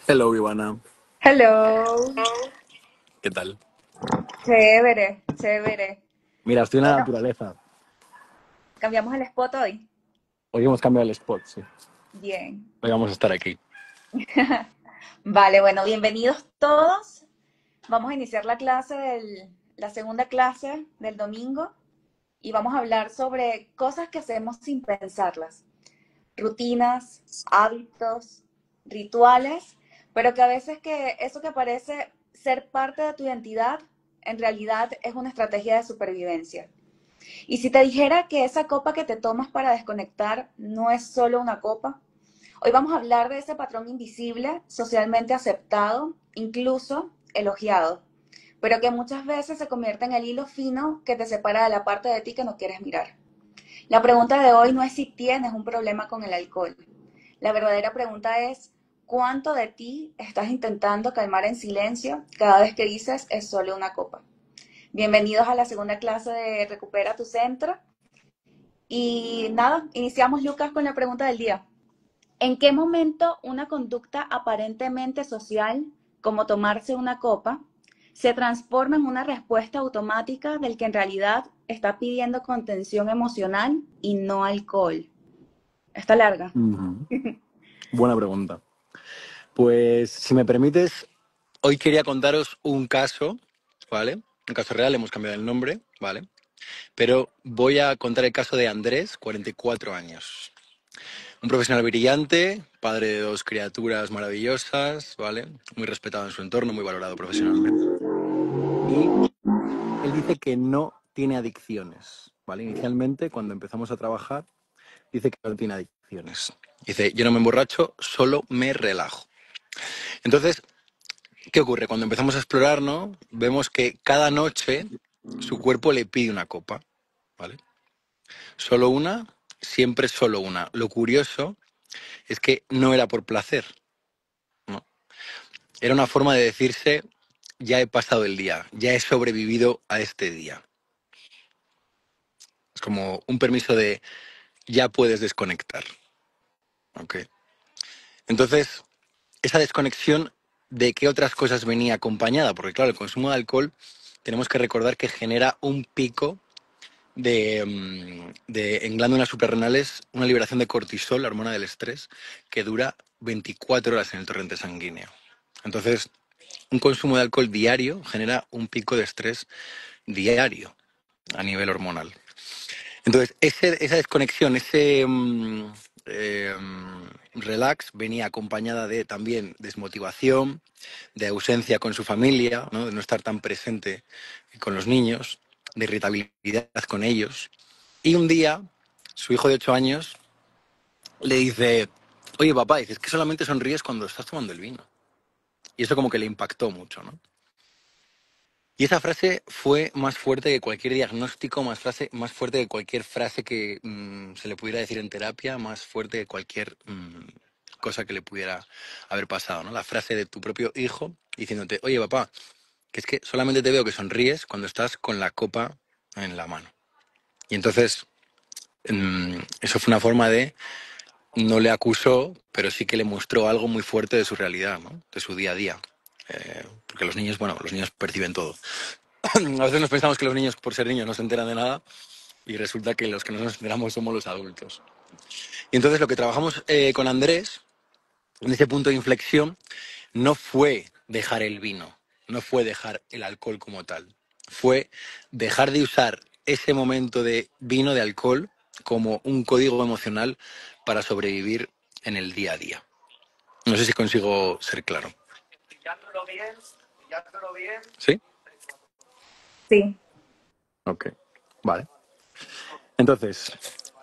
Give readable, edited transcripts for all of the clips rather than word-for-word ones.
Hello, Ivana. Hello, ¿Qué tal? chévere, chévere. Mira, estoy en la Bueno, naturaleza. cambiamos el spot hoy. Hoy hemos cambiado el spot, sí. Bien. Hoy vamos a estar aquí. Vale, bueno, bienvenidos todos. Vamos a iniciar la segunda clase del domingo y vamos a hablar sobre cosas que hacemos sin pensarlas, rutinas, hábitos, rituales, pero que a veces que eso que parece ser parte de tu identidad, en realidad es una estrategia de supervivencia. Y si te dijera que esa copa que te tomas para desconectar no es solo una copa, hoy vamos a hablar de ese patrón invisible, socialmente aceptado, incluso elogiado, pero que muchas veces se convierte en el hilo fino que te separa de la parte de ti que no quieres mirar. La pregunta de hoy no es si tienes un problema con el alcohol. La verdadera pregunta es, ¿cuánto de ti estás intentando calmar en silencio cada vez que dices es solo una copa? Bienvenidos a la segunda clase de Recupera tu Centro. Y nada, iniciamos, Lucas, con la pregunta del día. ¿En qué momento una conducta aparentemente social, como tomarse una copa, se transforma en una respuesta automática del que en realidad está pidiendo contención emocional y no alcohol? Está larga. Ujú. Buena pregunta. Pues, si me permites, hoy quería contaros un caso, ¿vale? Un caso real, hemos cambiado el nombre, ¿vale? Pero voy a contar el caso de Andrés, 44 años. Un profesional brillante, padre de dos criaturas maravillosas, ¿vale? Muy respetado en su entorno, muy valorado profesionalmente. Y él dice que no tiene adicciones, ¿vale? Inicialmente, cuando empezamos a trabajar, dice que no tiene adicciones. Dice, yo no me emborracho, solo me relajo. Entonces, ¿qué ocurre? Cuando empezamos a explorar, ¿no? Vemos que cada noche su cuerpo le pide una copa, ¿vale? Solo una, siempre solo una. Lo curioso es que no era por placer, ¿no? Era una forma de decirse, ya he pasado el día, ya he sobrevivido a este día. Es como un permiso de, ya puedes desconectar, ¿ok? Entonces, esa desconexión, ¿de qué otras cosas venía acompañada? Porque claro, el consumo de alcohol tenemos que recordar que genera un pico en glándulas suprarrenales, una liberación de cortisol, la hormona del estrés, que dura 24 horas en el torrente sanguíneo. Entonces, un consumo de alcohol diario genera un pico de estrés diario a nivel hormonal. Entonces, esa desconexión, relax venía acompañada de también desmotivación, de ausencia con su familia, ¿no? De no estar tan presente con los niños, de irritabilidad con ellos. Y un día, su hijo de 8 años le dice, oye papá, dices que solamente sonríes cuando estás tomando el vino. Y eso como que le impactó mucho, ¿no? Y esa frase fue más fuerte que cualquier diagnóstico, más fuerte que cualquier frase que se le pudiera decir en terapia, más fuerte que cualquier cosa que le pudiera haber pasado, ¿no? La frase de tu propio hijo diciéndote, oye papá, que es que solamente te veo que sonríes cuando estás con la copa en la mano. Y entonces, eso fue una forma de, no le acusó, pero sí que le mostró algo muy fuerte de su realidad, ¿no? De su día a día. Porque los niños, bueno, los niños perciben todo. A veces nos pensamos que los niños, por ser niños, no se enteran de nada y resulta que los que no nos enteramos somos los adultos. Y entonces lo que trabajamos con Andrés, en ese punto de inflexión, no fue dejar el vino, no fue dejar el alcohol como tal, fue dejar de usar ese momento de vino, de alcohol, como un código emocional para sobrevivir en el día a día. No sé si consigo ser claro. ¿Sí? Sí. Ok, vale. Entonces,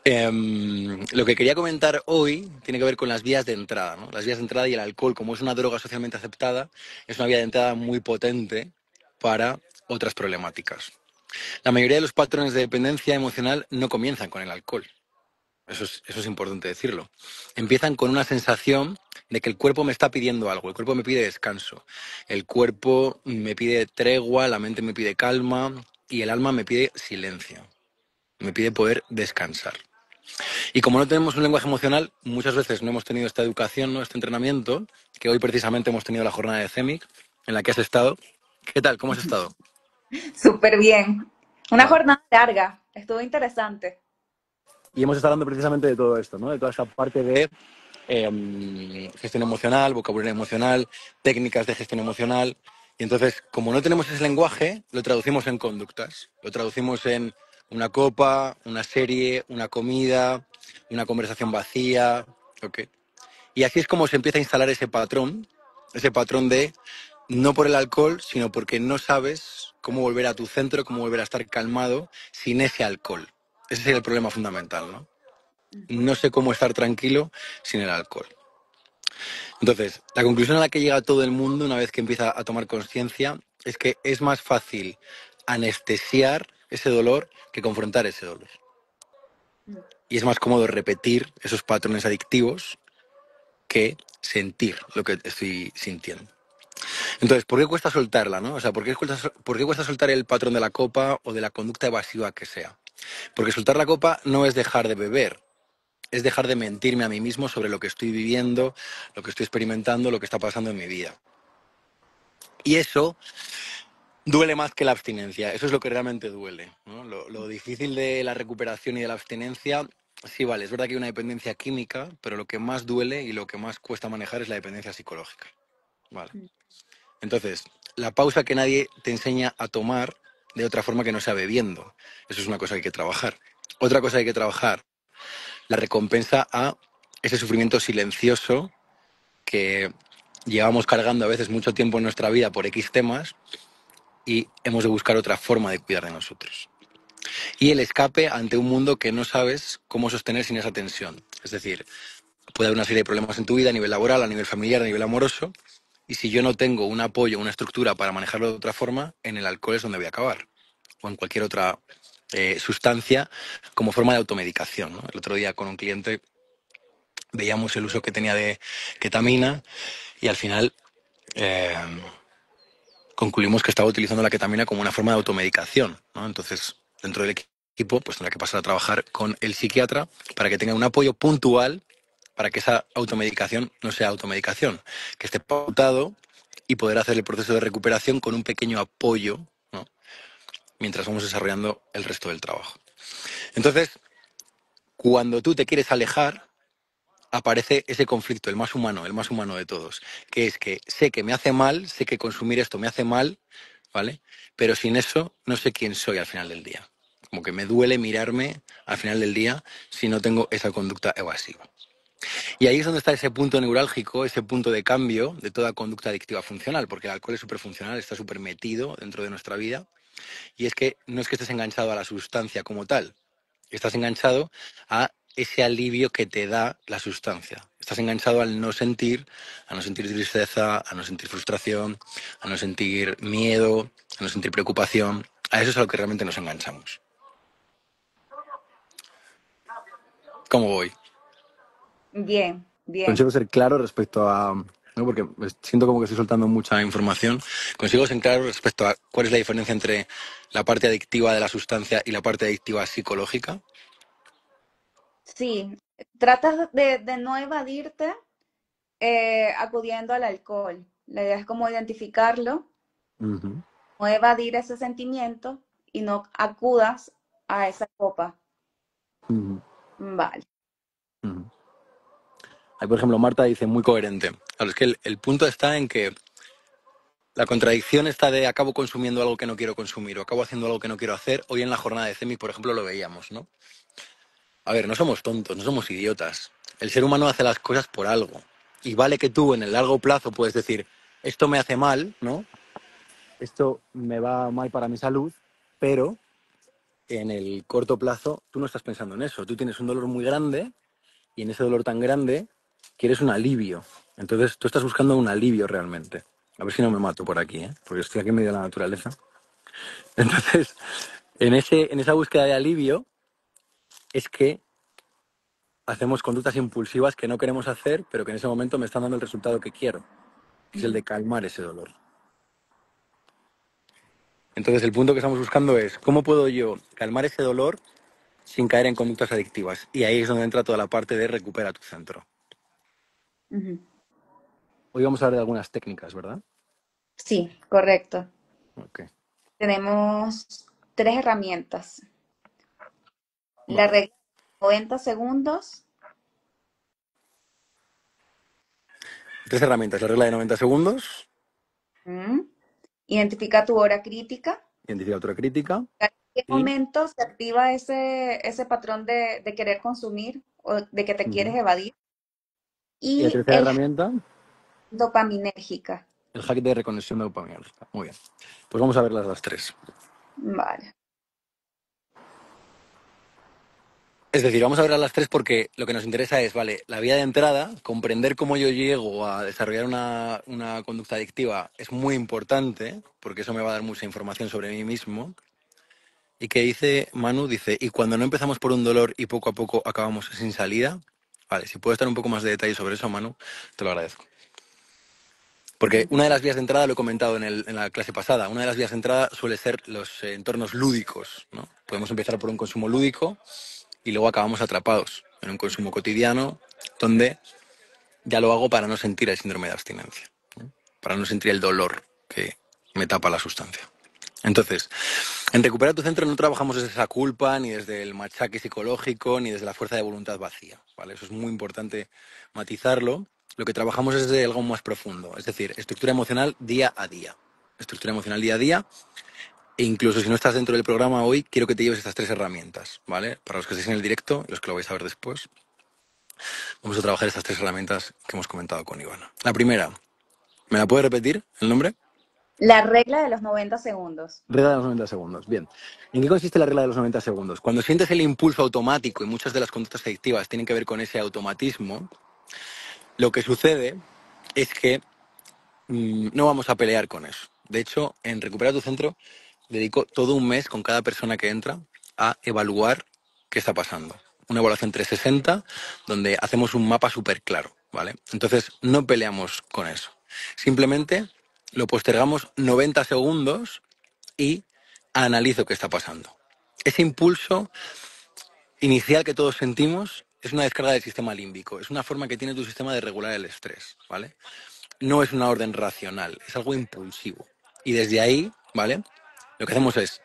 lo que quería comentar hoy tiene que ver con las vías de entrada, ¿no? Las vías de entrada y el alcohol, como es una droga socialmente aceptada, es una vía de entrada muy potente para otras problemáticas. La mayoría de los patrones de dependencia emocional no comienzan con el alcohol. Eso es importante decirlo. Empiezan con una sensación de que el cuerpo me está pidiendo algo, el cuerpo me pide descanso, el cuerpo me pide tregua, la mente me pide calma, y el alma me pide silencio, me pide poder descansar. Y como no tenemos un lenguaje emocional, muchas veces no hemos tenido esta educación, ¿no? Este entrenamiento, que hoy precisamente hemos tenido la jornada de CEMIC, en la que has estado. ¿Qué tal? ¿Cómo has estado? Súper bien. Una Vale. jornada larga, estuvo interesante. Y hemos estado hablando precisamente de todo esto, ¿no? De toda esta parte de gestión emocional, vocabulario emocional, técnicas de gestión emocional. Y entonces, como no tenemos ese lenguaje, lo traducimos en conductas. Lo traducimos en una copa, una serie, una comida, una conversación vacía. ¿Ok? Y así es como se empieza a instalar ese patrón de no por el alcohol, sino porque no sabes cómo volver a tu centro, cómo volver a estar calmado sin ese alcohol. Ese es el problema fundamental, ¿no? No sé cómo estar tranquilo sin el alcohol. Entonces, la conclusión a la que llega todo el mundo una vez que empieza a tomar conciencia es que es más fácil anestesiar ese dolor que confrontar ese dolor. Y es más cómodo repetir esos patrones adictivos que sentir lo que estoy sintiendo. Entonces, ¿por qué cuesta soltarla, no? O sea, ¿por qué cuesta soltar el patrón de la copa o de la conducta evasiva que sea? Porque soltar la copa no es dejar de beber, es dejar de mentirme a mí mismo sobre lo que estoy viviendo, lo que estoy experimentando, lo que está pasando en mi vida. Y eso duele más que la abstinencia, eso es lo que realmente duele, ¿no? Lo difícil de la recuperación y de la abstinencia, sí, vale, es verdad que hay una dependencia química, pero lo que más duele y lo que más cuesta manejar es la dependencia psicológica. Vale. Entonces, la pausa que nadie te enseña a tomar de otra forma que no sea bebiendo. Eso es una cosa que hay que trabajar. Otra cosa que hay que trabajar, la recompensa a ese sufrimiento silencioso que llevamos cargando a veces mucho tiempo en nuestra vida por X temas y hemos de buscar otra forma de cuidar de nosotros. Y el escape ante un mundo que no sabes cómo sostener sin esa tensión. Es decir, puede haber una serie de problemas en tu vida a nivel laboral, a nivel familiar, a nivel amoroso, y si yo no tengo un apoyo, una estructura para manejarlo de otra forma, en el alcohol es donde voy a acabar. O en cualquier otra sustancia como forma de automedicación, ¿no? El otro día con un cliente veíamos el uso que tenía de ketamina y al final eh, concluimos que estaba utilizando la ketamina como una forma de automedicación, ¿no? Entonces, dentro del equipo, pues tendrá que pasar a trabajar con el psiquiatra para que tenga un apoyo puntual para que esa automedicación no sea automedicación, que esté pautado y poder hacer el proceso de recuperación con un pequeño apoyo, ¿no? Mientras vamos desarrollando el resto del trabajo. Entonces, cuando tú te quieres alejar, aparece ese conflicto, el más humano de todos, que es que sé que me hace mal, sé que consumir esto me hace mal, ¿vale? Pero sin eso no sé quién soy al final del día. Como que me duele mirarme al final del día si no tengo esa conducta evasiva. Y ahí es donde está ese punto neurálgico, ese punto de cambio de toda conducta adictiva funcional, porque el alcohol es súper funcional, está súper metido dentro de nuestra vida. Y es que no es que estés enganchado a la sustancia como tal, estás enganchado a ese alivio que te da la sustancia. Estás enganchado al no sentir, a no sentir tristeza, a no sentir frustración, a no sentir miedo, a no sentir preocupación. A eso es a lo que realmente nos enganchamos. ¿Cómo voy? Bien, bien. Consigo ser claro respecto a... ¿no? Porque siento como que estoy soltando mucha información. Consigo ser claro respecto a cuál es la diferencia entre la parte adictiva de la sustancia y la parte adictiva psicológica. Sí, tratas de no evadirte acudiendo al alcohol. La idea es como identificarlo, Ujú, no evadir ese sentimiento y no acudas a esa copa. ujú, Vale. ujú. Ahí, por ejemplo, Marta dice muy coherente. Claro, es que el punto está en que la contradicción está de acabo consumiendo algo que no quiero consumir o acabo haciendo algo que no quiero hacer. Hoy en la jornada de CEMIC, por ejemplo, lo veíamos, ¿no? A ver, no somos tontos, no somos idiotas. El ser humano hace las cosas por algo. Y vale que tú en el largo plazo puedes decir, esto me hace mal, ¿no? Esto me va mal para mi salud, pero en el corto plazo tú no estás pensando en eso. Tú tienes un dolor muy grande y en ese dolor tan grande quieres un alivio. Entonces tú estás buscando un alivio realmente. A ver si no me mato por aquí, ¿eh? Porque estoy aquí en medio de la naturaleza. Entonces, en esa búsqueda de alivio es que hacemos conductas impulsivas que no queremos hacer, pero que en ese momento me están dando el resultado que quiero, que es el Ujú. de calmar ese dolor. Entonces el punto que estamos buscando es cómo puedo yo calmar ese dolor sin caer en conductas adictivas. Y ahí es donde entra toda la parte de recupera tu centro. Ujú. Hoy vamos a hablar de algunas técnicas, ¿verdad? Sí, correcto. Ok, Tenemos tres herramientas. La vale. regla de 90 segundos. 3 herramientas. La regla de 90 segundos, ¿Mm? Identifica tu hora crítica. identifica otra crítica ¿En qué y, momento se activa ese patrón de querer consumir o de que te quieres ujú. evadir? Y la Y tercera herramienta, dopaminérgica. el hack de reconexión de dopamina. Muy bien. Pues vamos a ver las tres. Vale. Es decir, vamos a ver a las tres porque lo que nos interesa es, vale, la vía de entrada, comprender cómo yo llego a desarrollar una conducta adictiva es muy importante, porque eso me va a dar mucha información sobre mí mismo. Y que dice Manu, dice, y cuando no empezamos por un dolor y poco a poco acabamos sin salida, vale, si puedes dar un poco más de detalle sobre eso, Manu, te lo agradezco. Porque Ujú. una de las vías de entrada, lo he comentado en la clase pasada, una de las vías de entrada suele ser los entornos lúdicos, ¿no? Podemos empezar por un consumo lúdico y luego acabamos atrapados en un consumo cotidiano donde ya lo hago para no sentir el síndrome de abstinencia, ¿no? Para no sentir el dolor que me tapa la sustancia. Entonces, en Recuperar tu Centro no trabajamos desde esa culpa, ni desde el machaque psicológico, ni desde la fuerza de voluntad vacía, ¿vale? Eso es muy importante matizarlo. Lo que trabajamos es de algo más profundo, es decir, estructura emocional día a día. Estructura emocional día a día. E incluso si no estás dentro del programa hoy, quiero que te lleves estas 3 herramientas, ¿vale? Para los que estéis en el directo y los que lo vais a ver después, vamos a trabajar estas 3 herramientas que hemos comentado con Ivana. La primera, ¿me la puede repetir el nombre? La regla de los 90 segundos. Regla de los 90 segundos. Bien. ¿En qué consiste la regla de los 90 segundos? Cuando sientes el impulso automático, y muchas de las conductas adictivas tienen que ver con ese automatismo, lo que sucede es que no vamos a pelear con eso. De hecho, en Recupera tu Centro dedico todo un mes con cada persona que entra a evaluar qué está pasando. Una evaluación 360 donde hacemos un mapa súper claro, ¿vale? Entonces, no peleamos con eso. Simplemente lo postergamos 90 segundos y analizo qué está pasando. Ese impulso inicial que todos sentimos es una descarga del sistema límbico, es una forma que tiene tu sistema de regular el estrés, ¿vale? No es una orden racional, es algo impulsivo. Y desde ahí, ¿vale? Lo que hacemos es,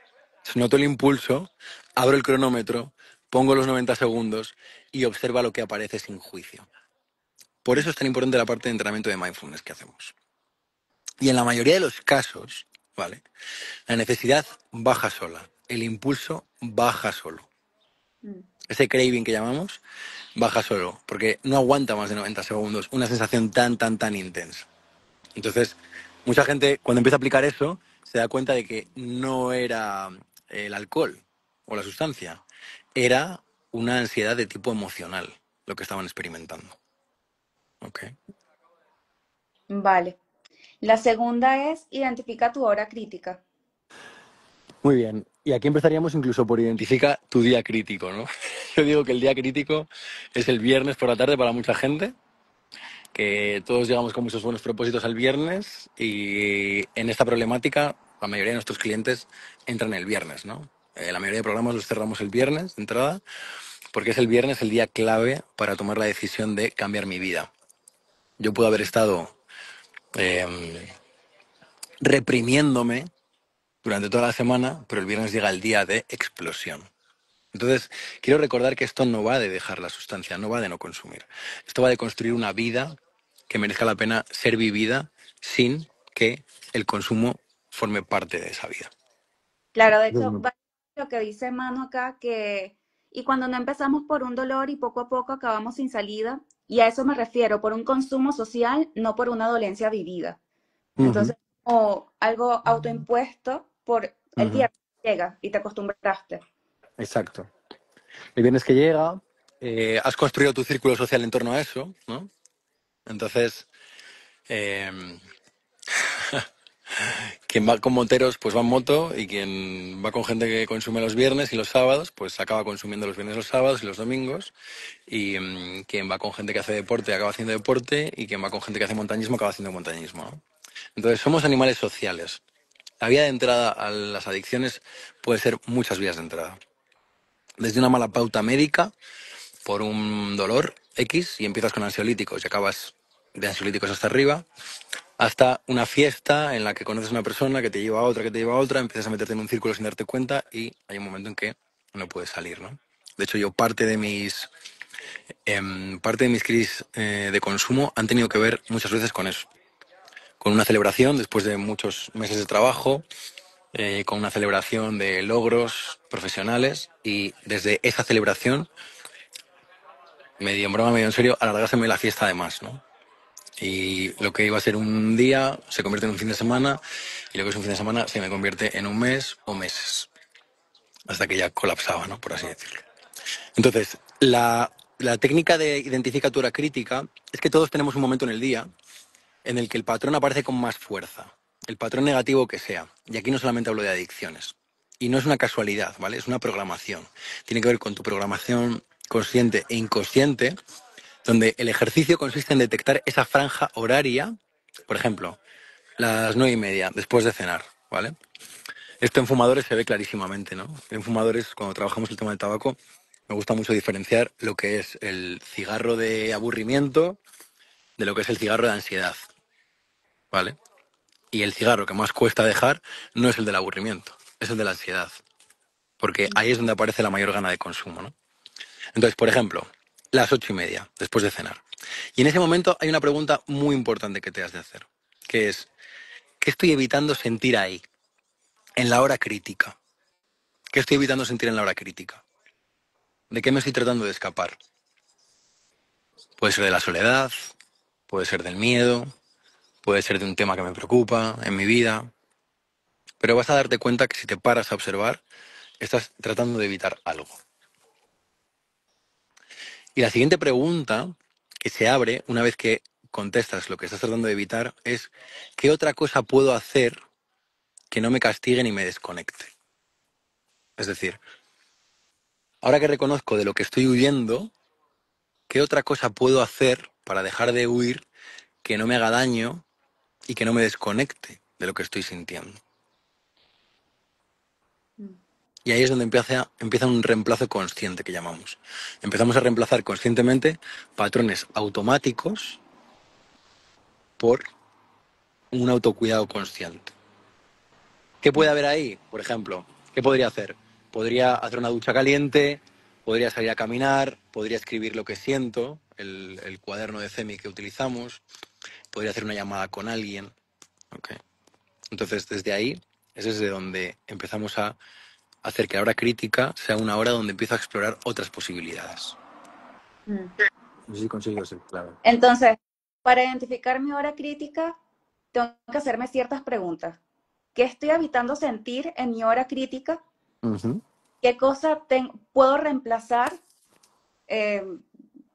noto el impulso, abro el cronómetro, pongo los 90 segundos y observa lo que aparece sin juicio. Por eso es tan importante la parte de entrenamiento de mindfulness que hacemos. Y en la mayoría de los casos, ¿vale? La necesidad baja sola, el impulso baja solo. Mm. Ese craving que llamamos baja solo, porque no aguanta más de 90 segundos una sensación tan intensa. Entonces, mucha gente cuando empieza a aplicar eso se da cuenta de que no era el alcohol o la sustancia, era una ansiedad de tipo emocional lo que estaban experimentando. ¿Ok? Vale. La segunda es identifica tu hora crítica. Muy bien. Y aquí empezaríamos incluso por identifica tu día crítico, ¿no? Yo digo que el día crítico es el viernes por la tarde para mucha gente, que todos llegamos con muchos buenos propósitos al viernes y en esta problemática la mayoría de nuestros clientes entran el viernes, ¿no? La mayoría de programas los cerramos el viernes de entrada porque es el viernes el día clave para tomar la decisión de cambiar mi vida. Yo puedo haber estado eh, reprimiéndome durante toda la semana, pero el viernes llega el día de explosión. Entonces, quiero recordar que esto no va de dejar la sustancia, no va de no consumir. Esto va de construir una vida que merezca la pena ser vivida sin que el consumo forme parte de esa vida. Claro, de Eso es hecho, muy- lo que dice Manu acá, y cuando no empezamos por un dolor y poco a poco acabamos sin salida, y a eso me refiero, por un consumo social, no por una dolencia vivida. Ujú, Entonces, o algo autoimpuesto por el ujú. viernes llega y te acostumbraste. Exacto. El viernes que llega, has construido tu círculo social en torno a eso, ¿no? Entonces, eh, quien va con moteros, pues va en moto, y quien va con gente que consume los viernes y los sábados, pues acaba consumiendo los viernes, los sábados y los domingos. Y quien va con gente que hace deporte acaba haciendo deporte, y quien va con gente que hace montañismo acaba haciendo montañismo, ¿no? Entonces somos animales sociales. La vía de entrada a las adicciones puede ser muchas vías de entrada. Desde una mala pauta médica por un dolor X y empiezas con ansiolíticos y acabas de ansiolíticos hasta arriba, hasta una fiesta en la que conoces a una persona que te lleva a otra, que te lleva a otra, empiezas a meterte en un círculo sin darte cuenta y hay un momento en que no puedes salir, ¿no? De hecho, yo parte de mis crisis de consumo han tenido que ver muchas veces con eso. Con una celebración después de muchos meses de trabajo, con una celebración de logros profesionales y desde esa celebración, medio en broma, medio en serio, alargárseme la fiesta además, ¿no? Y lo que iba a ser un día se convierte en un fin de semana y lo que es un fin de semana se me convierte en un mes o meses, hasta que ya colapsaba, ¿no? Por así decirlo. Entonces, la técnica de identifica tu hora crítica es que todos tenemos un momento en el día en el que el patrón aparece con más fuerza, el patrón negativo que sea. Y aquí no solamente hablo de adicciones. Y no es una casualidad, ¿vale? Es una programación. Tiene que ver con tu programación consciente e inconsciente, donde el ejercicio consiste en detectar esa franja horaria, por ejemplo, las 9:30, después de cenar, ¿vale? Esto en fumadores se ve clarísimamente, ¿no? En fumadores, cuando trabajamos el tema del tabaco, me gusta mucho diferenciar lo que es el cigarro de aburrimiento de lo que es el cigarro de ansiedad, ¿vale? Y el cigarro que más cuesta dejar no es el del aburrimiento, es el de la ansiedad, porque ahí es donde aparece la mayor gana de consumo, ¿no? Entonces, por ejemplo, las 8:30, después de cenar. Y en ese momento hay una pregunta muy importante que te has de hacer, que es, ¿qué estoy evitando sentir ahí, en la hora crítica? ¿Qué estoy evitando sentir en la hora crítica? ¿De qué me estoy tratando de escapar? Puede ser de la soledad, puede ser del miedo, puede ser de un tema que me preocupa en mi vida, pero vas a darte cuenta que si te paras a observar, estás tratando de evitar algo. Y la siguiente pregunta que se abre una vez que contestas lo que estás tratando de evitar es ¿qué otra cosa puedo hacer que no me castigue ni me desconecte? Es decir, ahora que reconozco de lo que estoy huyendo, ¿qué otra cosa puedo hacer para dejar de huir que no me haga daño y que no me desconecte de lo que estoy sintiendo? Y ahí es donde empieza un reemplazo consciente que llamamos. Empezamos a reemplazar conscientemente patrones automáticos por un autocuidado consciente. ¿Qué puede haber ahí? Por ejemplo, ¿qué podría hacer? Podría hacer una ducha caliente, podría salir a caminar, podría escribir lo que siento, el cuaderno de CEMI que utilizamos, podría hacer una llamada con alguien. ¿Okay? Entonces, desde ahí es desde donde empezamos a hacer que la hora crítica sea una hora donde empiezo a explorar otras posibilidades. Mm. No sé si consigo ser claro. Entonces, para identificar mi hora crítica, tengo que hacerme ciertas preguntas. ¿Qué estoy evitando sentir en mi hora crítica? Uh-huh. ¿Qué cosa puedo reemplazar eh,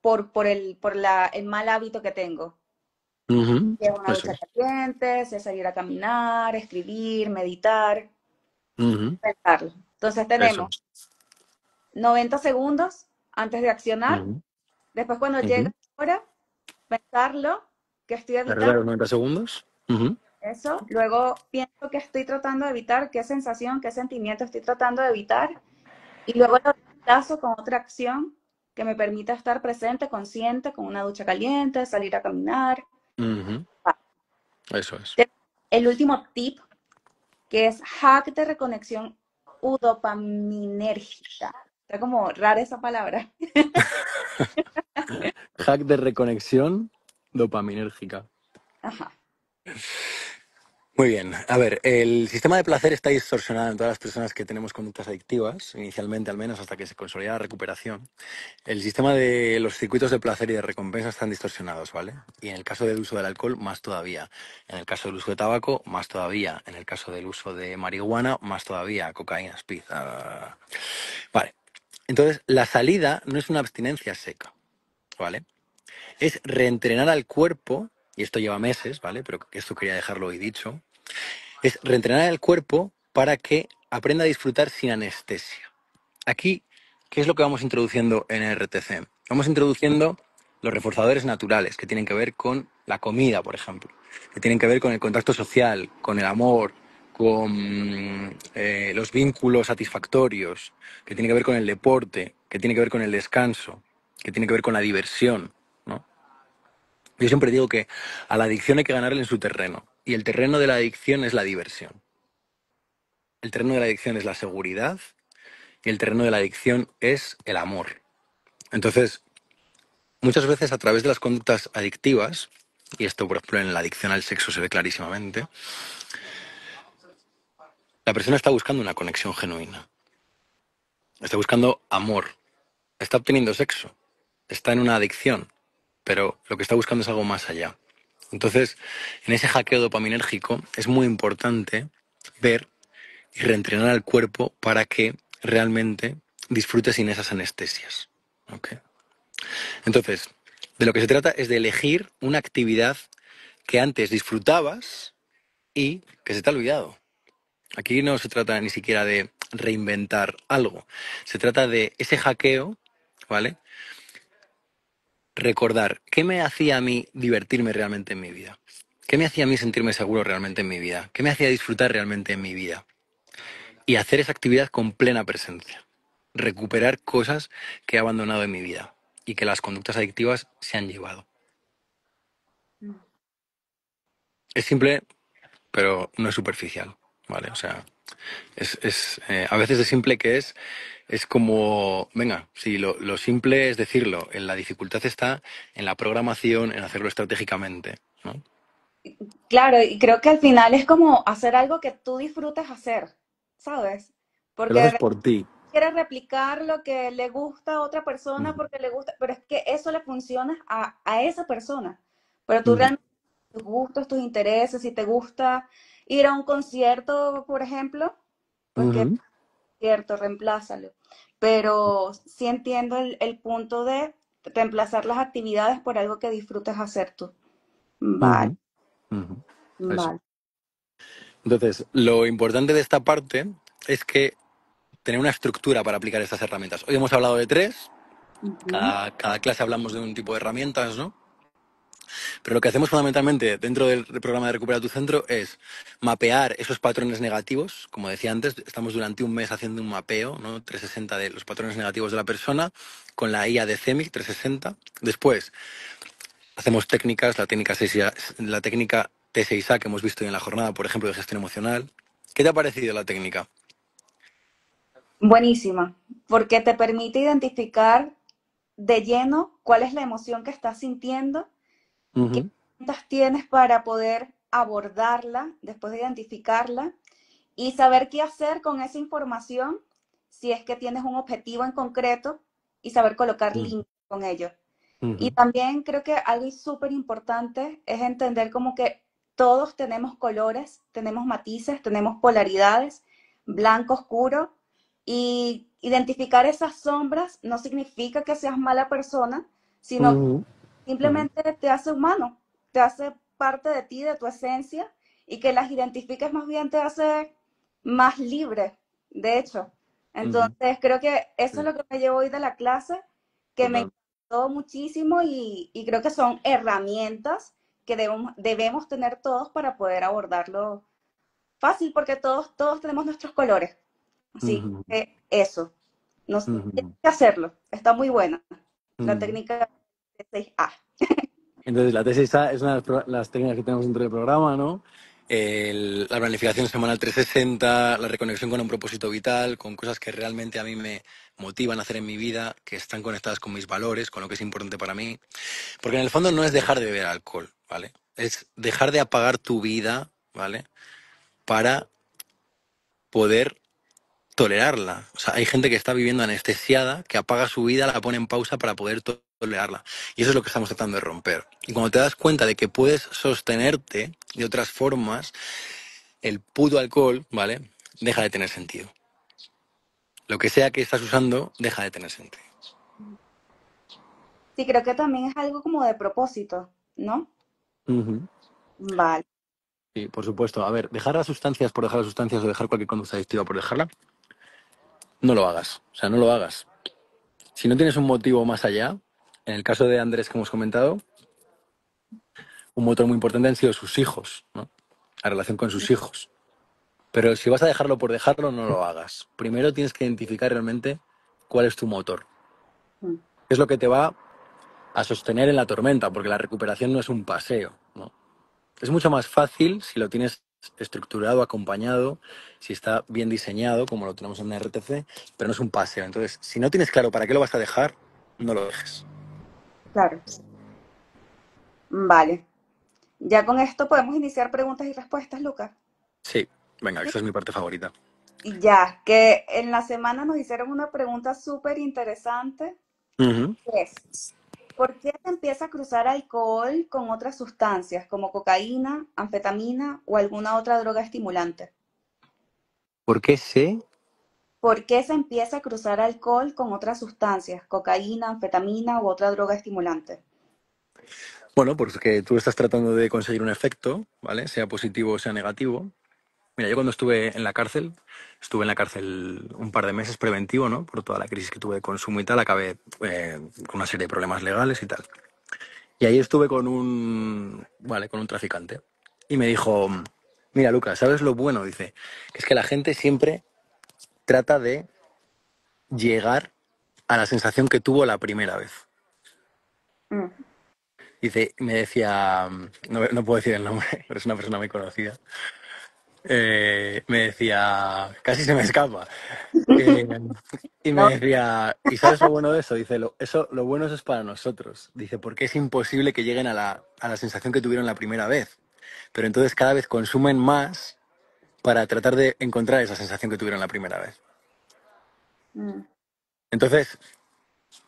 por el mal hábito que tengo? Uh-huh. Si es una Eso ducha es. caliente, si es salir a caminar, escribir, meditar, Uh-huh. pensarlo. Entonces Eso tenemos es. 90 segundos antes de accionar. Uh-huh. Después cuando llega Uh-huh. la hora, pensarlo, que estoy ¿Arreglar evitando los 90 segundos? Uh-huh. eso. Luego pienso que estoy tratando de evitar, qué sensación, qué sentimiento estoy tratando de evitar. Y luego lo reemplazo con otra acción que me permita estar presente, consciente, con una ducha caliente, salir a caminar. Uh-huh. Eso es. El último tip, que es hack de reconexión udopaminérgica. Está como rara esa palabra. Hack de reconexión dopaminérgica. Ajá. Muy bien. A ver, el sistema de placer está distorsionado en todas las personas que tenemos conductas adictivas, inicialmente al menos hasta que se consolida la recuperación. El sistema de los circuitos de placer y de recompensa están distorsionados, ¿vale? Y en el caso del uso del alcohol, más todavía. En el caso del uso de tabaco, más todavía. En el caso del uso de marihuana, más todavía. Cocaína, speed. Vale. Entonces, la salida no es una abstinencia seca, ¿vale? Es reentrenar al cuerpo, y esto lleva meses, ¿vale? Pero esto quería dejarlo hoy dicho, es reentrenar al cuerpo para que aprenda a disfrutar sin anestesia. Aquí, ¿qué es lo que vamos introduciendo en RTC? Vamos introduciendo los reforzadores naturales, que tienen que ver con la comida, por ejemplo, que tienen que ver con el contacto social, con el amor, con los vínculos satisfactorios, que tiene que ver con el deporte, que tiene que ver con el descanso, que tiene que ver con la diversión, ¿no? Yo siempre digo que a la adicción hay que ganarle en su terreno. Y el terreno de la adicción es la diversión. El terreno de la adicción es la seguridad y el terreno de la adicción es el amor. Entonces, muchas veces a través de las conductas adictivas, y esto por ejemplo en la adicción al sexo se ve clarísimamente, la persona está buscando una conexión genuina, está buscando amor, está obteniendo sexo, está en una adicción, pero lo que está buscando es algo más allá. Entonces, en ese hackeo dopaminérgico es muy importante ver y reentrenar al cuerpo para que realmente disfrute sin esas anestesias. ¿Ok? Entonces, de lo que se trata es de elegir una actividad que antes disfrutabas y que se te ha olvidado. Aquí no se trata ni siquiera de reinventar algo, se trata de ese hackeo, ¿vale? Recordar qué me hacía a mí divertirme realmente en mi vida, qué me hacía a mí sentirme seguro realmente en mi vida, qué me hacía disfrutar realmente en mi vida y hacer esa actividad con plena presencia, recuperar cosas que he abandonado en mi vida y que las conductas adictivas se han llevado. Es simple, pero no es superficial, ¿vale? O sea, a veces de simple que es como, venga, si lo simple es decirlo, en la dificultad está en la programación, en hacerlo estratégicamente, ¿no? Claro, y creo que al final es como hacer algo que tú disfrutes hacer, ¿sabes? Que lo Porque haces por ti. quieres replicar lo que le gusta a otra persona Ujú, porque le gusta, pero es que eso le funciona a esa persona. Pero tú ujú, realmente, tus gustos, tus intereses, si te gusta ir a un concierto, por ejemplo, pues que ujú, cierto, reemplázalo. Pero sí entiendo el punto de reemplazar las actividades por algo que disfrutes hacer tú. Vale, ujú, ujú. Eso. vale. Entonces, lo importante de esta parte es que tener una estructura para aplicar estas herramientas. Hoy hemos hablado de tres, Ujú. cada clase hablamos de un tipo de herramientas, ¿no? Pero lo que hacemos fundamentalmente dentro del programa de Recupera tu Centro es mapear esos patrones negativos. Como decía antes, estamos durante un mes haciendo un mapeo, ¿no? 360 de los patrones negativos de la persona con la IA de CEMIC 360. Después hacemos técnicas, la técnica T6A que hemos visto hoy en la jornada, por ejemplo, de gestión emocional. ¿Qué te ha parecido la técnica? Buenísima, porque te permite identificar de lleno cuál es la emoción que estás sintiendo, qué Ujú, herramientas tienes para poder abordarla después de identificarla y saber qué hacer con esa información si es que tienes un objetivo en concreto y saber colocar ujú, límites con ello. Y ujú, también creo que algo súper importante es entender como que todos tenemos colores, tenemos matices, tenemos polaridades, blanco, oscuro, y identificar esas sombras no significa que seas mala persona, sino ujú, ujú, simplemente te hace humano, te hace parte de ti, de tu esencia, y que las identifiques más bien te hace más libre, de hecho. ujú. Entonces, creo que eso es Sí, lo que me llevo hoy de la clase, que me total. encantó muchísimo y creo que son herramientas que debemos tener todos para poder abordarlo fácil, porque todos tenemos nuestros colores. Así Ujú, que eso, tienes ujú, que hacerlo, está muy buena la ujú. técnica de 6A. Entonces, la T6A es una de las técnicas que tenemos dentro del programa, ¿no? La planificación semanal 360, la reconexión con un propósito vital, con cosas que realmente a mí me motivan a hacer en mi vida, que están conectadas con mis valores, con lo que es importante para mí. Porque en el fondo no es dejar de beber alcohol, ¿vale? Es dejar de apagar tu vida, ¿vale? Para poder tolerarla. O sea, hay gente que está viviendo anestesiada, que apaga su vida, la pone en pausa para poder tolerarla. Y eso es lo que estamos tratando de romper. Y cuando te das cuenta de que puedes sostenerte de otras formas, el puto alcohol, ¿vale? Deja de tener sentido. Lo que sea que estás usando, deja de tener sentido. Sí, creo que también es algo como de propósito, ¿no? Ujú. Vale. Sí, por supuesto. A ver, dejar las sustancias por dejar las sustancias o dejar cualquier conducta adictiva por dejarla, no lo hagas. O sea, no lo hagas. Si no tienes un motivo más allá, en el caso de Andrés que hemos comentado, un motor muy importante han sido sus hijos, ¿no? La relación con sus hijos. Pero si vas a dejarlo por dejarlo, no lo hagas. Primero tienes que identificar realmente cuál es tu motor. Mm, ¿Qué es lo que te va a sostener en la tormenta? Porque la recuperación no es un paseo, ¿no? Es mucho más fácil si lo tienes estructurado, acompañado, si está bien diseñado, como lo tenemos en una RTC, pero no es un paseo. Entonces, si no tienes claro para qué lo vas a dejar, no lo dejes. claro. Vale. Ya con esto podemos iniciar preguntas y respuestas, Lucas. Sí, venga, Sí. esa es mi parte favorita. Y ya, que en la semana nos hicieron una pregunta súper interesante, Ujú. que es, ¿por qué se empieza a cruzar alcohol con otras sustancias como cocaína, anfetamina o alguna otra droga estimulante? ¿Por qué sé? ¿Por qué se empieza a cruzar alcohol con otras sustancias, cocaína, anfetamina u otra droga estimulante? Bueno, porque tú estás tratando de conseguir un efecto, ¿vale? Sea positivo o sea negativo. Mira, yo cuando estuve en la cárcel un par de meses preventivo, ¿no? Por toda la crisis que tuve de consumo y tal, acabé con una serie de problemas legales y tal. Y ahí estuve con un traficante. Y me dijo, mira, Lucas, ¿sabes lo bueno? Dice, que es que la gente siempre trata de llegar a la sensación que tuvo la primera vez. Mm, Dice, me decía, no puedo decir el nombre, pero es una persona muy conocida. Me decía, casi se me escapa. Eh, y me no, decía, ¿y sabes lo bueno de eso? Dice, lo bueno eso es para nosotros. Dice, porque es imposible que lleguen a la sensación que tuvieron la primera vez. Pero entonces cada vez consumen más para tratar de encontrar esa sensación que tuvieron la primera vez. mm, Entonces,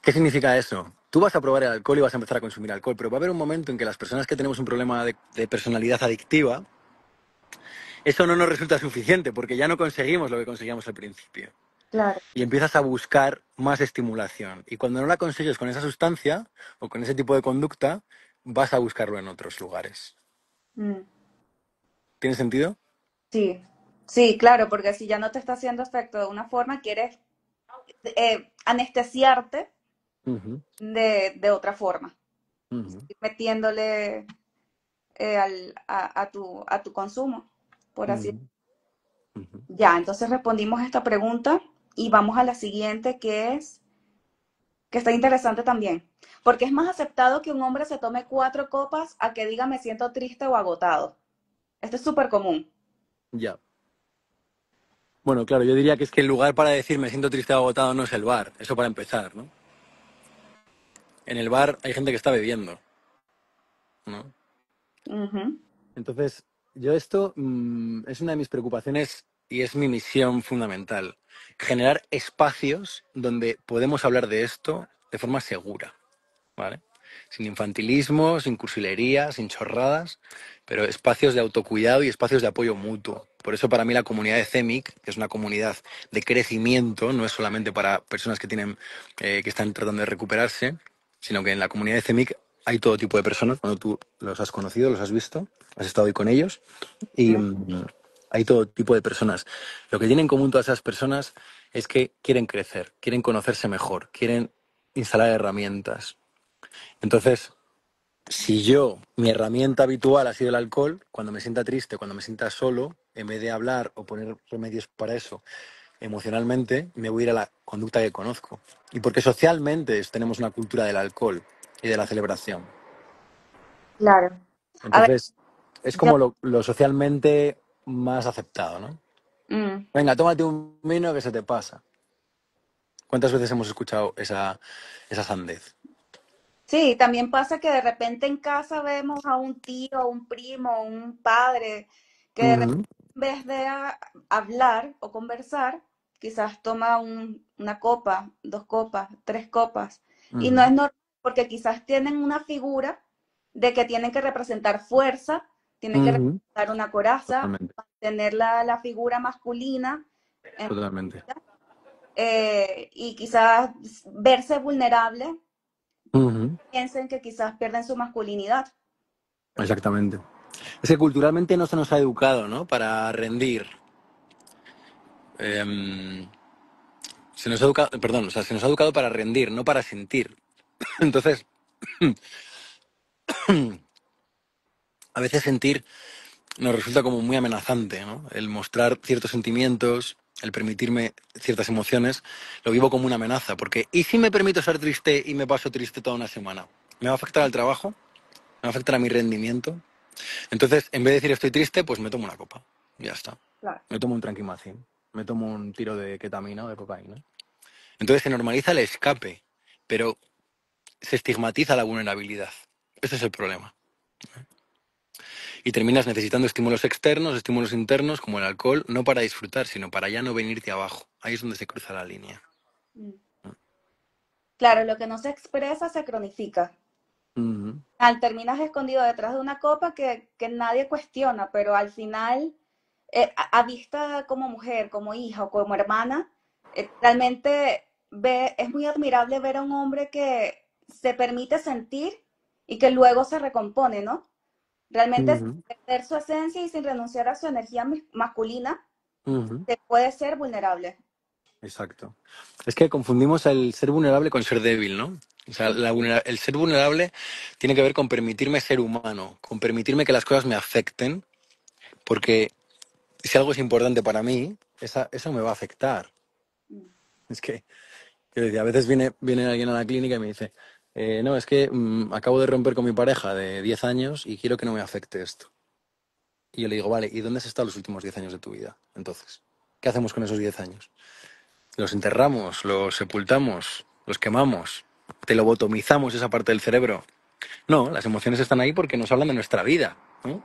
¿qué significa eso? Tú vas a probar el alcohol y vas a empezar a consumir alcohol, pero va a haber un momento en que las personas que tenemos un problema de personalidad adictiva, eso no nos resulta suficiente porque ya no conseguimos lo que conseguíamos al principio. claro. Y empiezas a buscar más estimulación. Y cuando no la consigues con esa sustancia o con ese tipo de conducta, vas a buscarlo en otros lugares. Mm, ¿Tiene sentido? sí, sí, claro, porque si ya no te está haciendo efecto de una forma, quieres anestesiarte Ujú, de otra forma, ujú, metiéndole a tu consumo, por así. ujú, ujú. Ya, entonces respondimos esta pregunta y vamos a la siguiente que está interesante también. Porque es más aceptado que un hombre se tome 4 copas a que diga me siento triste o agotado. Esto es súper común. Ya. Bueno, claro, yo diría que es que el lugar para decir me siento triste o agotado no es el bar. Eso para empezar, ¿no? En el bar hay gente que está bebiendo, ¿no? Ujú, Entonces, yo esto es una de mis preocupaciones y es mi misión fundamental. Generar espacios donde podemos hablar de esto de forma segura, ¿vale? Sin infantilismo, sin cursilería, sin chorradas, pero espacios de autocuidado y espacios de apoyo mutuo. Por eso para mí la comunidad de CEMIC, que es una comunidad de crecimiento, no es solamente para personas que están tratando de recuperarse, sino que en la comunidad de CEMIC hay todo tipo de personas. Cuando tú los has conocido, los has visto, has estado ahí con ellos, y mm, hay todo tipo de personas. Lo que tienen en común todas esas personas es que quieren crecer, quieren conocerse mejor, quieren instalar herramientas. Entonces, si mi herramienta habitual ha sido el alcohol, cuando me sienta triste, cuando me sienta solo, en vez de hablar o poner remedios para eso, emocionalmente, me voy a ir a la conducta que conozco. Y porque socialmente tenemos una cultura del alcohol y de la celebración. claro. A ver, Entonces, es yo, como lo socialmente más aceptado, ¿no? mm, Venga, tómate un vino que se te pasa. ¿Cuántas veces hemos escuchado esa sandez? sí, también pasa que de repente en casa vemos a un tío, un primo, un padre, que de repente Ujú, en vez de hablar o conversar, quizás toma una copa, 2 copas, 3 copas. Y no ujú, es normal porque quizás tienen una figura de que tienen que representar fuerza, tienen que ujú. representar una coraza, Totalmente, tener la figura masculina totalmente. y quizás verse vulnerable, Ujú, piensen que quizás pierden su masculinidad. exactamente. Es que culturalmente no se nos ha educado, ¿no? Para rendir. Em, se nos ha educado, perdón, o sea, se nos ha educado para rendir, no para sentir. Entonces, a veces sentir nos resulta como muy amenazante, ¿no? El mostrar ciertos sentimientos, el permitirme ciertas emociones, lo vivo como una amenaza, porque ¿y si me permito estar triste y me paso triste toda una semana? ¿Me va a afectar al trabajo? ¿Me va a afectar a mi rendimiento? Entonces, en vez de decir estoy triste, pues me tomo una copa. Ya está. Claro. Me tomo un tranquimacín. Me tomo un tiro de ketamina o de cocaína. Entonces se normaliza el escape, pero se estigmatiza la vulnerabilidad. Ese es el problema. Y terminas necesitando estímulos externos, estímulos internos, como el alcohol, no para disfrutar, sino para ya no venirte abajo. Ahí es donde se cruza la línea. Mm. Claro, lo que no se expresa se cronifica. Ujú, Terminas escondido detrás de una copa que nadie cuestiona, pero al final, a vista como mujer, como hija o como hermana, realmente es muy admirable ver a un hombre que se permite sentir y que luego se recompone, ¿no? Realmente sin ujú, perder su esencia y sin renunciar a su energía masculina, ujú. se puede ser vulnerable. Exacto. Es que confundimos el ser vulnerable con ser débil, ¿no? O sea, el ser vulnerable tiene que ver con permitirme ser humano, con permitirme que las cosas me afecten, porque si algo es importante para mí, eso me va a afectar. Mm, Es que, quiero decir, a veces viene alguien a la clínica y me dice, no, es que acabo de romper con mi pareja de 10 años y quiero que no me afecte esto. Y yo le digo, vale, ¿y dónde has estado los últimos 10 años de tu vida? Entonces, ¿qué hacemos con esos 10 años? Los enterramos, los sepultamos, los quemamos, te lobotomizamos esa parte del cerebro. No, las emociones están ahí porque nos hablan de nuestra vida, ¿no?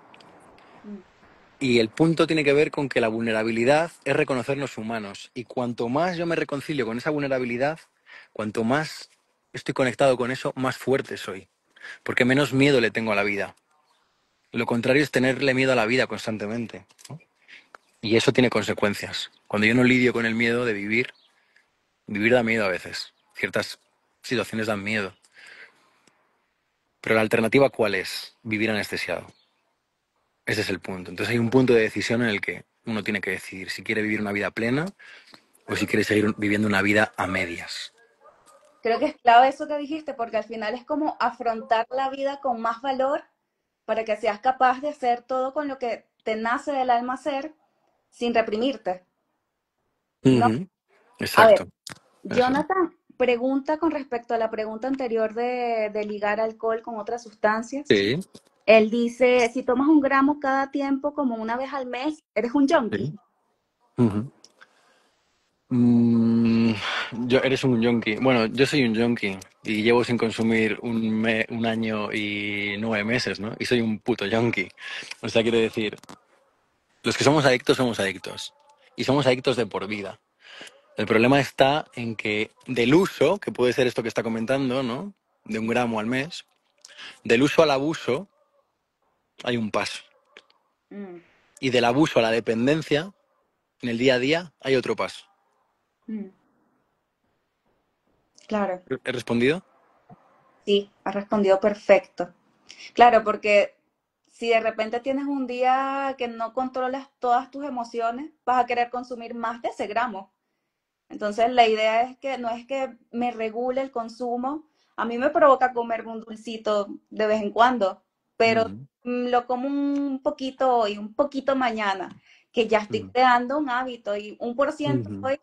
mm, Y el punto tiene que ver con que la vulnerabilidad es reconocernos humanos. Y cuanto más yo me reconcilio con esa vulnerabilidad, cuanto más estoy conectado con eso, más fuerte soy. Porque menos miedo le tengo a la vida. Lo contrario es tenerle miedo a la vida constantemente, ¿no? Y eso tiene consecuencias. Cuando yo no lidio con el miedo de vivir, vivir da miedo a veces. Ciertas situaciones dan miedo. Pero la alternativa, ¿cuál es? Vivir anestesiado. Ese es el punto. Entonces hay un punto de decisión en el que uno tiene que decidir si quiere vivir una vida plena o si quiere seguir viviendo una vida a medias. Creo que es clave eso que dijiste, porque al final es como afrontar la vida con más valor para que seas capaz de hacer todo con lo que te nace del alma hacer sin reprimirte, ¿no? Ujú. A ver, Exacto. Eso. Jonathan pregunta con respecto a la pregunta anterior de ligar alcohol con otras sustancias. Sí, Él dice, si tomas 1 gramo cada tiempo, como una vez al mes, eres un junkie. sí. Ujú. Mm, eres un yonki. Bueno, yo soy un yonki y llevo sin consumir un año y 9 meses, ¿no? Y soy un puto yonki. O sea, quiero decir, los que somos adictos. Y somos adictos de por vida. El problema está en que del uso, que puede ser esto que está comentando, ¿no? De 1 gramo al mes, del uso al abuso hay un paso. Mm, Y del abuso a la dependencia, en el día a día, hay otro paso. mm, claro, ¿He respondido? sí, has respondido perfecto. Claro, porque si de repente tienes un día que no controlas todas tus emociones, vas a querer consumir más de ese gramo. Entonces, la idea es que no es que me regule el consumo. A mí me provoca comerme un dulcito de vez en cuando, pero Ujú, lo como un poquito hoy, un poquito mañana, que ya estoy ujú, creando un hábito y 1% ujú, hoy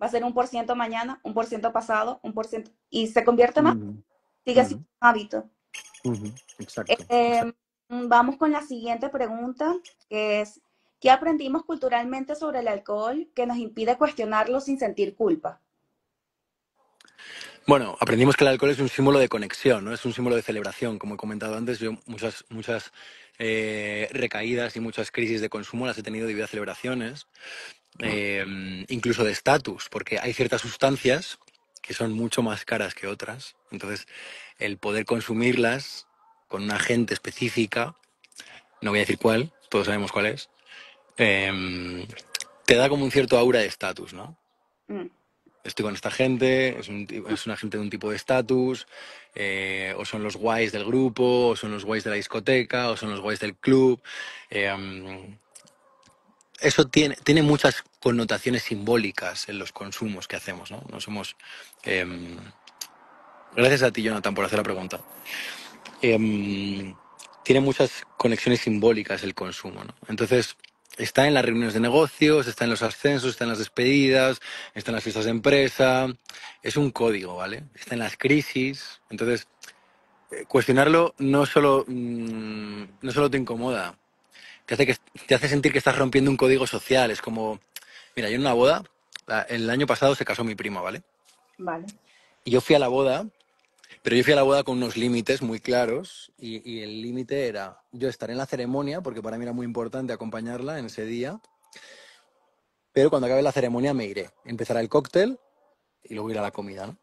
va a ser 1% mañana, 1% pasado, 1%, y se convierte más, ujú, sigue ujú, siendo un hábito. ujú. Exacto, Eh, exacto. Vamos con la siguiente pregunta, que es, ¿qué aprendimos culturalmente sobre el alcohol que nos impide cuestionarlo sin sentir culpa? Bueno, aprendimos que el alcohol es un símbolo de conexión, ¿no? Es un símbolo de celebración. Como he comentado antes, yo muchas recaídas y muchas crisis de consumo las he tenido debido a celebraciones, incluso de estatus, porque hay ciertas sustancias que son mucho más caras que otras. Entonces, el poder consumirlas con una gente específica, no voy a decir cuál, todos sabemos cuál es, te da como un cierto aura de estatus, ¿no? Mm, Estoy con esta gente, es una gente de un tipo de estatus, o son los guays del grupo, o son los guays de la discoteca, o son los guays del club. Eso tiene muchas connotaciones simbólicas en los consumos que hacemos, ¿no? No somos. Gracias a ti, Jonathan, por hacer la pregunta. Em, tiene muchas conexiones simbólicas el consumo, ¿no? Entonces, está en las reuniones de negocios, está en los ascensos, está en las despedidas, está en las fiestas de empresa, es un código, ¿vale? Está en las crisis. Entonces, cuestionarlo no solo te incomoda, te hace sentir que estás rompiendo un código social. Es como, mira, yo en una boda, el año pasado se casó mi prima, ¿vale? Vale. Y yo fui a la boda, pero yo fui a la boda con unos límites muy claros y el límite era yo estar en la ceremonia, porque para mí era muy importante acompañarla en ese día, pero cuando acabe la ceremonia me iré. Empezará el cóctel y luego irá la comida, ¿no?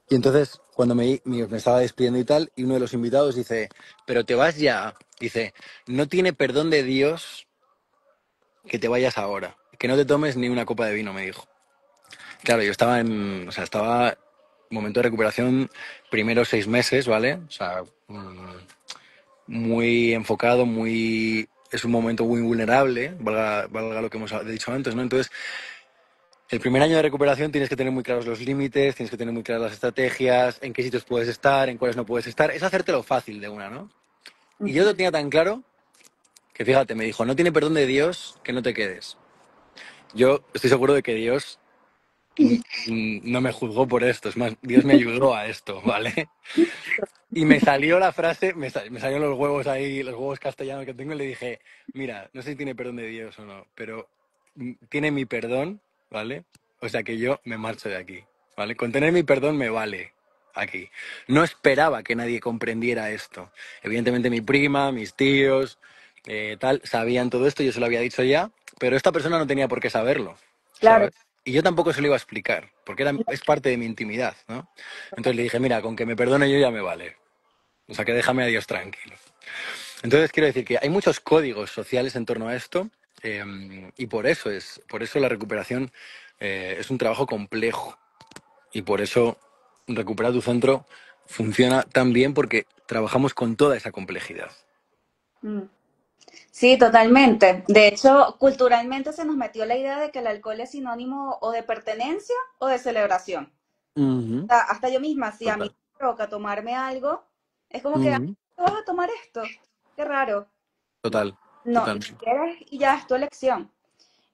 Y entonces, cuando me estaba despidiendo y tal, y uno de los invitados dice, pero te vas ya. Dice, no tiene perdón de Dios que te vayas ahora, que no te tomes ni una copa de vino, me dijo. Claro, yo estaba en momento de recuperación, primeros 6 meses, ¿vale? O sea, muy enfocado, es un momento muy vulnerable, valga lo que hemos dicho antes, ¿no? Entonces, el primer año de recuperación tienes que tener muy claros los límites, tienes que tener muy claras las estrategias, en qué sitios puedes estar, en cuáles no puedes estar. Es hacértelo fácil de una, ¿no? Y yo Ujú. lo tenía tan claro que, fíjate, me dijo, no tiene perdón de Dios que no te quedes. Yo estoy seguro de que Dios no me juzgó por esto, es más, Dios me ayudó a esto, ¿vale? Y me salió la frase, me salieron los huevos ahí, los huevos castellanos que tengo, y le dije, mira, no sé si tiene perdón de Dios o no, pero tiene mi perdón, ¿vale? O sea que yo me marcho de aquí, ¿vale? Con tener mi perdón me vale aquí. No esperaba que nadie comprendiera esto. Evidentemente mi prima, mis tíos, tal, sabían todo esto, yo se lo había dicho ya, pero esta persona no tenía por qué saberlo, Claro. ¿sabes? Y yo tampoco se lo iba a explicar, porque es parte de mi intimidad, ¿no? Entonces le dije, mira, con que me perdone yo ya me vale. O sea, que déjame a Dios tranquilo. Entonces quiero decir que hay muchos códigos sociales en torno a esto, y por eso la recuperación es un trabajo complejo y por eso recuperar tu centro funciona tan bien porque trabajamos con toda esa complejidad. Mm. Sí, totalmente. De hecho, culturalmente se nos metió la idea de que el alcohol es sinónimo o de pertenencia o de celebración. Ujú. Sea, hasta yo misma, si a mí Total. me provoca tomarme algo, es como que, "Ah, Ujú. ¿te vas a tomar esto? Qué raro. Total, No, y total. si quieres, y ya es tu elección.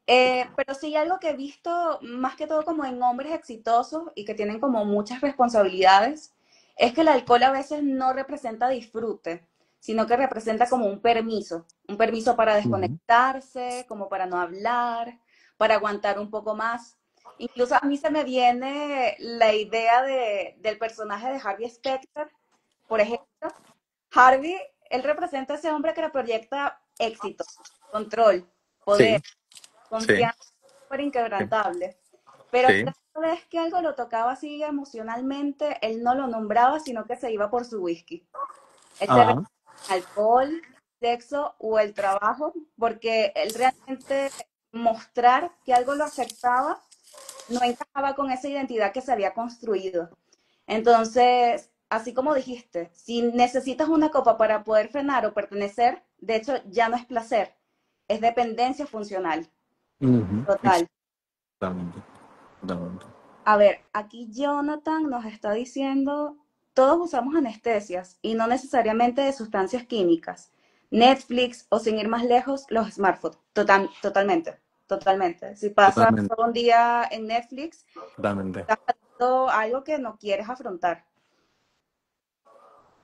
Pero sí algo que he visto más que todo como en hombres exitosos y que tienen como muchas responsabilidades, es que el alcohol a veces no representa disfrute, sino que representa como un permiso para Ujú. desconectarse, como para no hablar, para aguantar un poco más. Incluso a mí se me viene la idea del personaje de Harvey Specter, por ejemplo. Harvey, él representa a ese hombre que le proyecta éxito, control, Sí, poder, sí, confianza súper sí, inquebrantable. Pero sí. cada vez que algo lo tocaba así emocionalmente, él no lo nombraba, sino que se iba por su whisky. Él se Ah. refería al alcohol, sexo o el trabajo, porque él realmente mostrar que algo lo afectaba no encajaba con esa identidad que se había construido. Entonces, así como dijiste, si necesitas una copa para poder frenar o pertenecer, de hecho ya no es placer, es dependencia funcional. Ujú. Total. Totalmente, totalmente. A ver, aquí Jonathan nos está diciendo, todos usamos anestesias y no necesariamente de sustancias químicas. Netflix o sin ir más lejos, los smartphones. Totalmente, totalmente. Si pasas Totalmente, todo un día en Netflix, totalmente. estás haciendo algo que no quieres afrontar.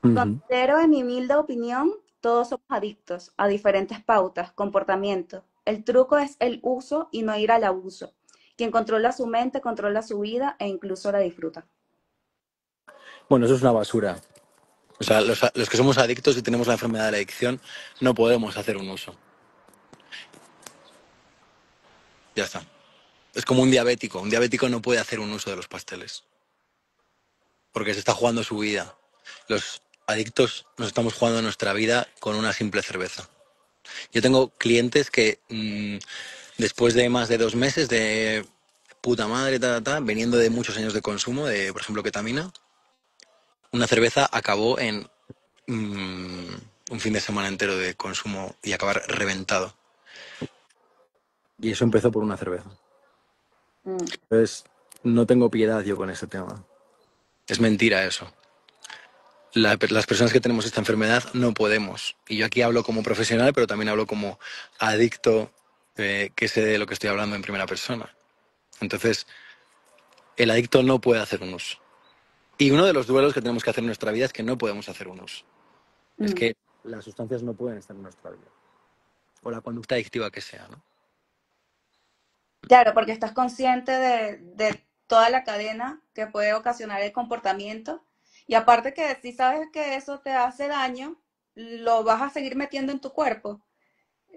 Ujú. Considero, en mi humilde opinión, todos somos adictos a diferentes pautas, comportamientos. El truco es el uso y no ir al abuso. Quien controla su mente, controla su vida e incluso la disfruta. Bueno, eso es una basura. O sea, los que somos adictos y tenemos la enfermedad de la adicción no podemos hacer un uso. Ya está. Es como un diabético. Un diabético no puede hacer un uso de los pasteles porque se está jugando su vida. Los adictos nos estamos jugando nuestra vida con una simple cerveza. Yo tengo clientes que después de más de 2 meses de puta madre, veniendo de muchos años de consumo, de por ejemplo ketamina, una cerveza acabó en mm, un fin de semana entero de consumo y acabar reventado. Y eso empezó por una cerveza. Mm. Entonces, no tengo piedad yo con ese tema. Es mentira eso. las personas que tenemos esta enfermedad no podemos. Y yo aquí hablo como profesional, pero también hablo como adicto, que sé de lo que estoy hablando en primera persona. Entonces, el adicto no puede hacer un uso. Y uno de los duelos que tenemos que hacer en nuestra vida es que no podemos hacer un uso. Es Mm. que las sustancias no pueden estar en nuestra vida. O la conducta adictiva que sea, ¿no? Claro, porque estás consciente de toda la cadena que puede ocasionar el comportamiento. Y aparte que si sabes que eso te hace daño, lo vas a seguir metiendo en tu cuerpo.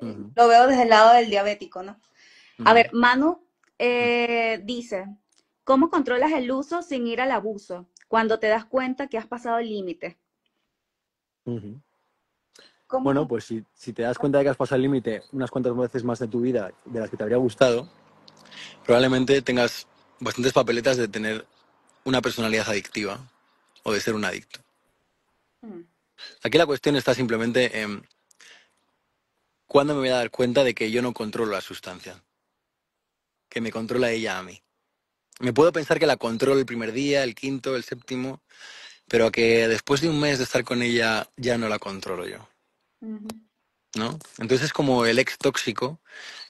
Ujú, Lo veo desde el lado del diabético, ¿no? A ujú, ver, Manu dice, ¿cómo controlas el uso sin ir al abuso cuando te das cuenta que has pasado el límite? ujú. Bueno, ¿Cómo? pues si te das cuenta de que has pasado el límite unas cuantas veces más de tu vida de las que te habría gustado, probablemente tengas bastantes papeletas de tener una personalidad adictiva o de ser un adicto. Mm, Aquí la cuestión está simplemente en cuándo me voy a dar cuenta de que yo no controlo la sustancia, que me controla ella a mí. Me puedo pensar que la controlo el primer día, el quinto, el séptimo, pero que después de un mes de estar con ella ya no la controlo yo, ujú. ¿no? Entonces es como el ex tóxico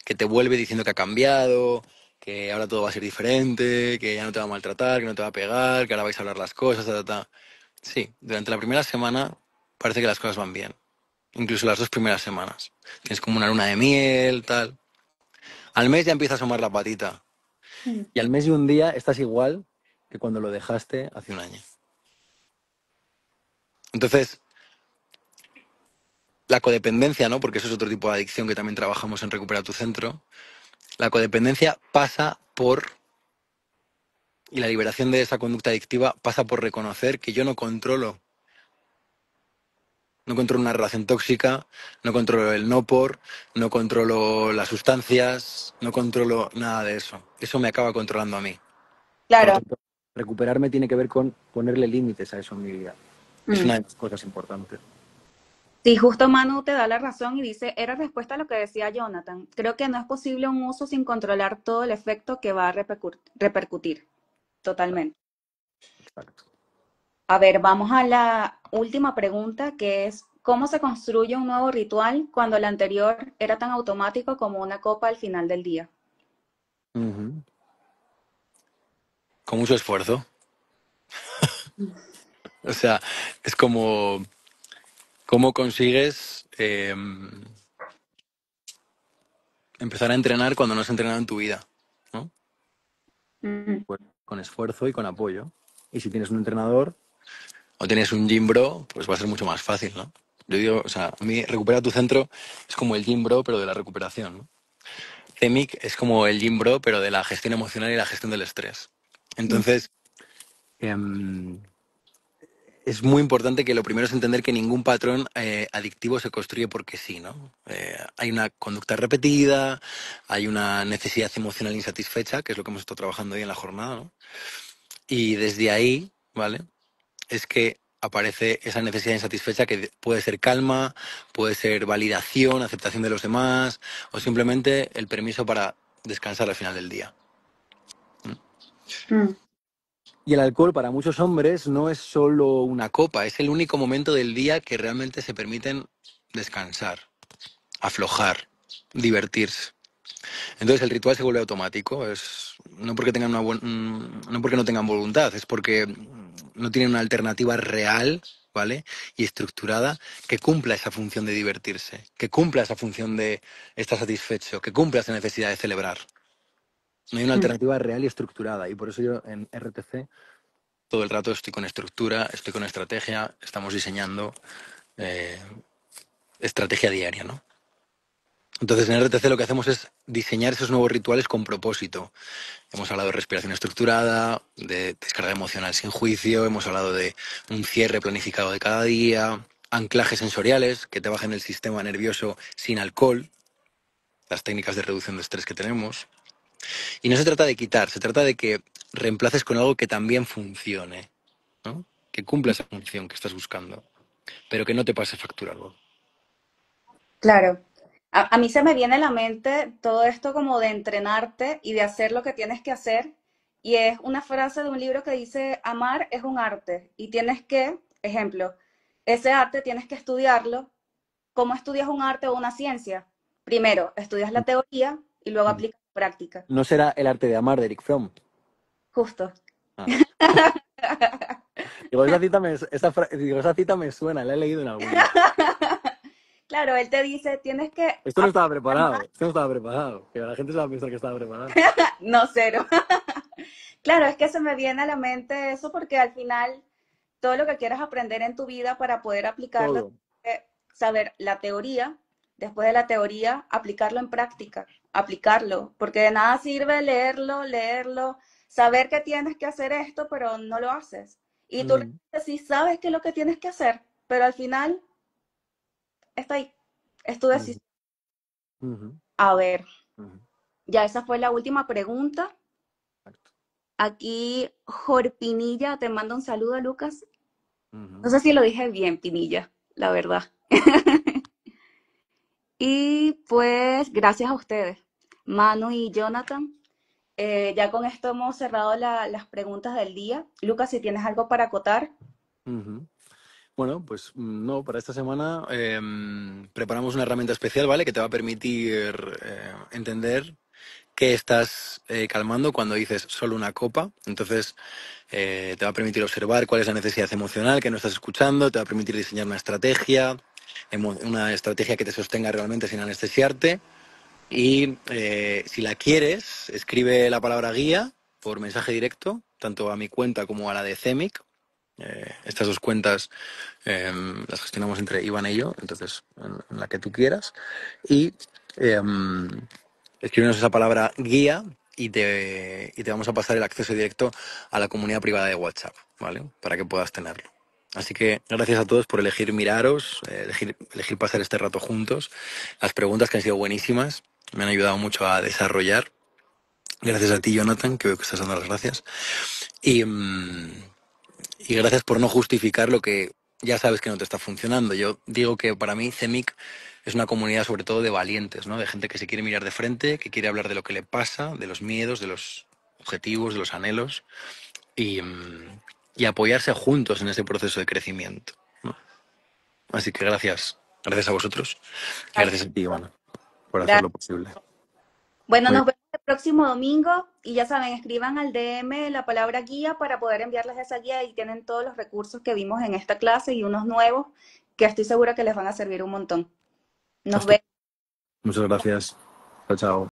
que te vuelve diciendo que ha cambiado, que ahora todo va a ser diferente, que ya no te va a maltratar, que no te va a pegar, que ahora vais a hablar las cosas, ta, ta, ta. Sí, durante la primera semana parece que las cosas van bien, incluso las 2 primeras semanas. Tienes como una luna de miel, tal. Al mes ya empieza a asomar la patita. Mm. Y al mes y un día estás igual que cuando lo dejaste hace un año. Entonces, la codependencia, ¿no? Porque eso es otro tipo de adicción que también trabajamos en Recupera tu Centro. La codependencia pasa por, y la liberación de esa conducta adictiva pasa por reconocer que yo no controlo una relación tóxica, no controlo el no por, no controlo las sustancias, no controlo nada de eso. Eso me acaba controlando a mí. Por lo Claro. tanto, recuperarme tiene que ver con ponerle límites a eso en mi vida. Es Mm. una de las cosas importantes. Sí, justo Manu te da la razón y dice, era respuesta a lo que decía Jonathan. Creo que no es posible un uso sin controlar todo el efecto que va a repercutir. Totalmente. Exacto. A ver, vamos a la última pregunta, que es, ¿cómo se construye un nuevo ritual cuando el anterior era tan automático como una copa al final del día? Ujú. Con mucho esfuerzo. O sea, es como cómo consigues empezar a entrenar cuando no has entrenado en tu vida, ¿no? Mm, Pues con esfuerzo y con apoyo. Y si tienes un entrenador o tienes un gym bro, pues va a ser mucho más fácil, ¿no? Yo digo, o sea, a mí Recupera tu Centro es como el gym bro, pero de la recuperación, ¿no? CEMIC es como el gym bro, pero de la gestión emocional y la gestión del estrés. mm, Entonces, em, es muy importante que lo primero es entender que ningún patrón adictivo se construye porque sí, ¿no? Hay una conducta repetida, hay una necesidad emocional insatisfecha, que es lo que hemos estado trabajando hoy en la jornada, ¿no? Y desde ahí, ¿vale? Es que aparece esa necesidad insatisfecha que puede ser calma, puede ser validación, aceptación de los demás, o simplemente el permiso para descansar al final del día. mm, Y el alcohol para muchos hombres no es solo una copa, es el único momento del día que realmente se permiten descansar, aflojar, divertirse. Entonces el ritual se vuelve automático, es no porque tengan no porque no tengan voluntad, es porque no tienen una alternativa real, ¿vale? Y estructurada que cumpla esa función de divertirse, que cumpla esa función de estar satisfecho, que cumpla esa necesidad de celebrar. No hay una mm. alternativa real y estructurada y por eso yo en RTC todo el rato estoy con estructura, estoy con estrategia, estamos diseñando eh, estrategia diaria, ¿no? Entonces en RTC lo que hacemos es diseñar esos nuevos rituales con propósito. Hemos hablado de respiración estructurada, de descarga emocional sin juicio, hemos hablado de un cierre planificado de cada día, anclajes sensoriales que te bajen el sistema nervioso sin alcohol, las técnicas de reducción de estrés que tenemos. Y no se trata de quitar, se trata de que reemplaces con algo que también funcione, ¿no? Que cumpla esa función que estás buscando, pero que no te pase factura luego. Claro. A mí se me viene a la mente todo esto como de entrenarte y de hacer lo que tienes que hacer. Y es una frase de un libro que dice, amar es un arte y tienes que ejemplo, ese arte tienes que estudiarlo. ¿Cómo estudias un arte o una ciencia? Primero, estudias la teoría y luego aplicas la práctica. ¿No será El arte de amar de Eric Fromm? Justo. Ah. Digo, digo, esa cita me suena, la he leído en algún lado. Claro, él te dice, tienes que Esto no estaba aplicar preparado, más. esto no estaba preparado. Que la gente se va a pensar que estaba preparado. No, cero. Claro, es que se me viene a la mente eso porque al final todo lo que quieras aprender en tu vida para poder aplicarlo, Todo. tienes que saber la teoría, después de la teoría, aplicarlo en práctica, aplicarlo, porque de nada sirve leerlo, leerlo, saber que tienes que hacer esto, pero no lo haces. Y tú Ujú, realmente sí sabes qué es lo que tienes que hacer, pero al final está ahí, es tu ujú, decisión. ujú, A ver, ujú. ya esa fue la última pregunta. Exacto. Aquí Jorpinilla te manda un saludo, Lucas. No Ujú, sé si lo dije bien, Pinilla, la verdad. Y pues gracias a ustedes, Manu y Jonathan. Ya con esto hemos cerrado las preguntas del día. Lucas, si tienes algo para acotar. ujú. Bueno, pues no, para esta semana preparamos una herramienta especial, ¿vale? Que te va a permitir entender qué estás calmando cuando dices solo una copa. Entonces, te va a permitir observar cuál es la necesidad emocional que no estás escuchando, te va a permitir diseñar una estrategia que te sostenga realmente sin anestesiarte. Y si la quieres, escribe la palabra guía por mensaje directo, tanto a mi cuenta como a la de CEMIC. Estas dos cuentas las gestionamos entre Iván y yo, entonces en la que tú quieras. Y eh, escríbenos esa palabra guía y te vamos a pasar el acceso directo a la comunidad privada de WhatsApp, ¿vale? Para que puedas tenerlo. Así que gracias a todos por elegir miraros, elegir pasar este rato juntos. Las preguntas que han sido buenísimas me han ayudado mucho a desarrollar. Gracias a ti, Jonathan, que veo que estás dando las gracias. Y, y gracias por no justificar lo que ya sabes que no te está funcionando. Yo digo que para mí CEMIC es una comunidad sobre todo de valientes, ¿no? De gente que se quiere mirar de frente, que quiere hablar de lo que le pasa, de los miedos, de los objetivos, de los anhelos y apoyarse juntos en ese proceso de crecimiento, ¿no? Así que gracias a vosotros y gracias a ti, Ivana, por hacerlo Gracias. posible. Bueno, Muy nos vemos el próximo domingo y ya saben, escriban al DM la palabra guía para poder enviarles esa guía y tienen todos los recursos que vimos en esta clase y unos nuevos que estoy segura que les van a servir un montón. Nos bien. vemos. Muchas gracias. Chao, chao.